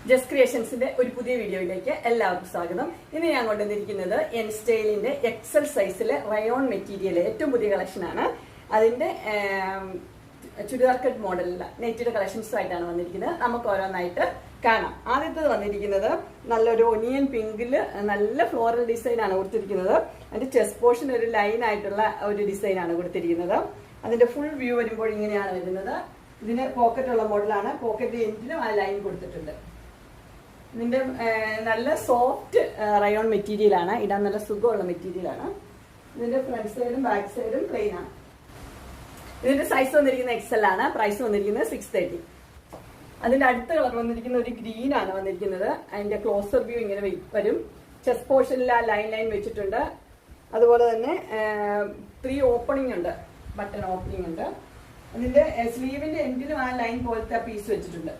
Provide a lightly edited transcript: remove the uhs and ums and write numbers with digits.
Just ക്രിയേഷൻസിന്റെ ഒരു പുതിയ വീഡിയോയിലേക്ക് എല്ലാവർക്കും സ്വാഗതം. ഇന്ന് ഞാൻ കൊണ്ടുവന്നിരിക്കുന്നത് എൻ സ്റ്റൈലിന്റെ എക്സൽ സൈസിലെ റയോൺ മെറ്റീരിയൽ ഏറ്റവും പുതിയ കളക്ഷനാണ്. അതിന്റെ ചുരിദാർ കട്ട് മോഡലിലുള്ള നെറ്റിയുടെ കളക്ഷൻസ് ആയിട്ടാണ് വന്നിരിക്കുന്നത്. നമുക്ക് ഓരോന്നായിട്ട് കാണാം. ആദ്യത്തേത് വന്നിരിക്കുന്നത് നല്ലൊരു ഒനിയൻ പിങ്കില് നല്ല ഫ്ലോറൽ ഡിസൈൻ ആണ് കൊടുത്തിരിക്കുന്നത്. അതിന്റെ ചെസ്റ്റ് പോർഷൻ ഒരു ലൈൻ ആയിട്ടുള്ള ഒരു ഡിസൈൻ ആണ് കൊടുത്തിരിക്കുന്നത്. അതിന്റെ ഫുൾ വ്യൂ വരുമ്പോൾ ഇങ്ങനെയാണ് വരുന്നത്. ഇതിന് പോക്കറ്റ് ഉള്ള മോഡലാണ്. പോക്കറ്റ് എൻഡിലും ആ ലൈൻ കൊടുത്തിട്ടുണ്ട്. ഇതിന്റെ നല്ല സോഫ്റ്റ് റയോൺ മെറ്റീരിയൽ ആണ്. ഇടാൻ നല്ല സുഖമുള്ള മെറ്റീരിയൽ ആണ്. ഇതിന്റെ ഫ്രണ്ട് സൈഡും ബാക്ക് സൈഡും പ്ലെയിൻ ആണ്. ഇതിന്റെ സൈസ് വന്നിരിക്കുന്ന എക്സൽ ആണ്. പ്രൈസ് വന്നിരിക്കുന്നത് 630. അതിന്റെ അടുത്ത കളർ വന്നിരിക്കുന്ന ഒരു ഗ്രീൻ ആണ് വന്നിരിക്കുന്നത്. അതിന്റെ ക്ലോസർ വ്യൂ ഇങ്ങനെ വരും. ചെസ്റ്റ് പോർഷനിൽ ആ ലൈൻ വെച്ചിട്ടുണ്ട്. അതുപോലെ തന്നെ 3 ഓപ്പണിംഗ് ഉണ്ട്, ബട്ടൺ ഓപ്പണിംഗ് ഉണ്ട്. അതിന്റെ സ്ലീവിന്റെ എൻഡിലും ആ ലൈൻ പോലത്തെ പീസ് വെച്ചിട്ടുണ്ട്.